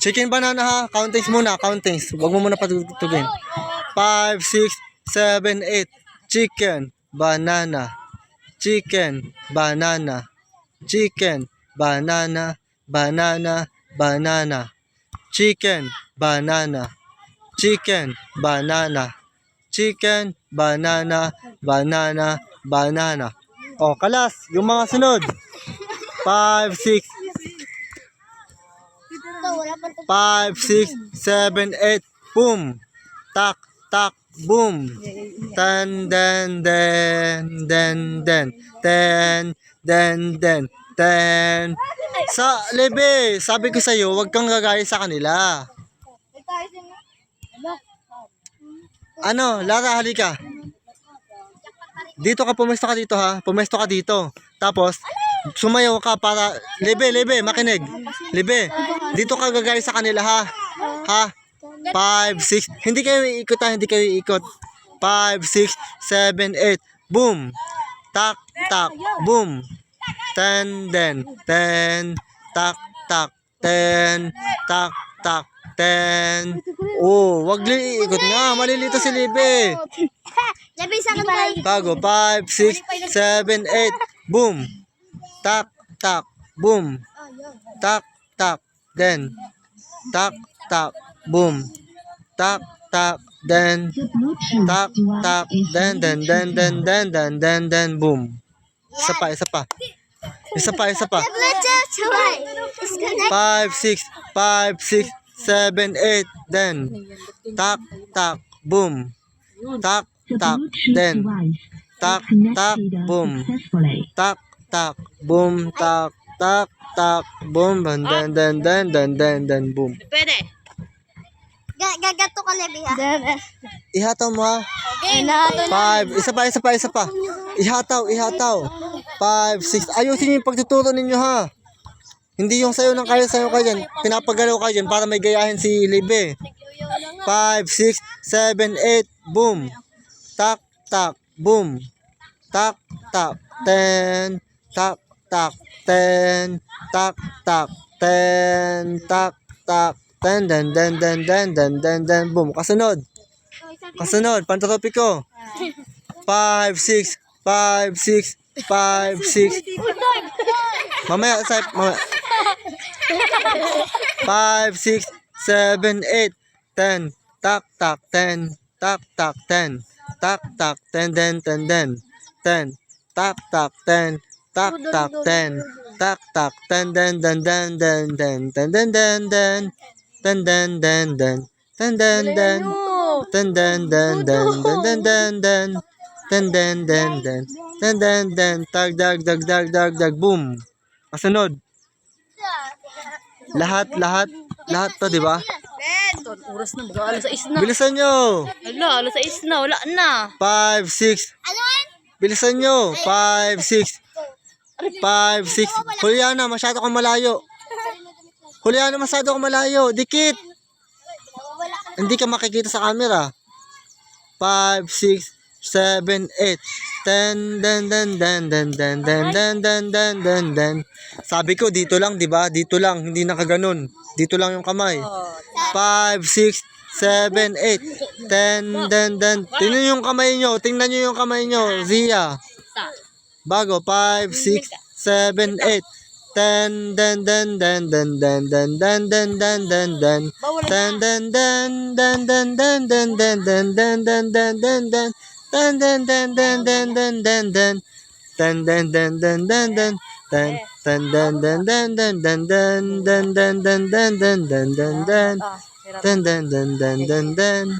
Chicken banana ha. Countings muna. Countings. Huwag mo muna patutugin. 5, 6, 7, 8. Chicken banana. Chicken banana. Chicken banana. Banana. Banana. Chicken banana. Chicken banana. Chicken banana. Banana. Banana. O, kalas. Yung mga sunod. 5, 6, 5, 6, 7, 8. Boom. Tak, tak, boom. Ten, den, den, den, den. Ten, den, den, ten. Sa, Lebe, sabi ko sa'yo, huwag kang gagaya sa kanila. Ano, Lara, halika. Dito ka, pumesto ka dito ha. Pumesto ka dito. Tapos, sumayaw ka para, Lebe, makinig. Lebe, dito ka gagaya sa kanila ha. Ha? 5, 6, hindi kayo iikot ha, hindi kayo iikot. 5, 6, 7, 8, boom. Tak, tak, boom. 10, den, 10, tak, tak, 10, tak, tak, 10. Oh, wag iikot nga, malilito si Lebe. Bago, 5, 6, 7, 8, boom. Tak, tak, boom. Tak, tak, den. Tak, tak, boom. Tak, tak, den. Tak, tak, den, den, den, den, den, den, den, den, boom. Isa pa, isa pa. Isa pa, isa pa. 5, 6, 5, 6, 7, 8, den. Tak, tak, boom. Tak, tak, den. Tak, tak, boom. Tak, tak, boom. Tak, tak, tak, boom. Den, den, den, den, den, den, boom. Pwede. Gagato ka, Lebi, ha? Ihataw mo ha. 5, isa pa, isa pa, isa pa. Ihataw, ihataw. 5, 6, ayusin yung pagtuturo ninyo ha. Hindi yung sayo ng kaya sayo ka dyan. Pinapagalaw ka dyan para may gayahin si Libe. 5, 6, 7, 8, boom. Tak, tak, boom. Tak, tak, 10. Tak, tak, 10. Tak, tak, 10. Tak, tak, 10. Den, den, den, den, den, den, den, boom. Kasunod. Kasunod, pantropiko. 5, 6, 5, 6, 5, 6. Mamaya, mamaya. 5, 6, 7, 8, 10. Tak, tak, 10. Tak, tak, 10. Tak, tak, 10, den, 10, den. 10. Tak, tak, 10. Tak, tak, 10. Tak, tak, 10, den, den, den, den, den, den, den, den, den. Den, den, den, den. Den, den, den. Den, den, den, den, den, den, den, den. Den, den, den, den. Den, den, den. Tag, dag, dag, dag, dag, dag, boom. Kasunod. Lahat to, di ba? Oras na, mag-aalas 6 na. Bilisan nyo. Hala, alas 6 na, wala na. 5, 6. Bilisan nyo. 5, 6. 5, 6. Juliana, masyado kang malayo. Juliana, masyado kang malayo. Dikit. Hindi ka makikita sa camera. 5, 6, 7, 8. 10, den, den, den, den, den, den, den, den, den, den, den. Sabi ko, dito lang, di ba? Dito lang, hindi nakaganon. Dito lang yung kamay. 5, 6, 7, 8. 10, den, den. Tingnan yung kamay nyo. Tingnan nyo yung kamay nyo. Zia. Bago, 5, 6, 7, 8. 10, den, den, den, den, den, den, den, den, den, den, den. 10, den, den, den, den, den, den, den, den, den, den, den, den, den. 10, den, den, den, den, den, den, den. 10, den, den, den, den, den. 10, 10, den, den, den, den, den, den, den, den, den, den, den, den, den, den. 10, den, den, den, den, den.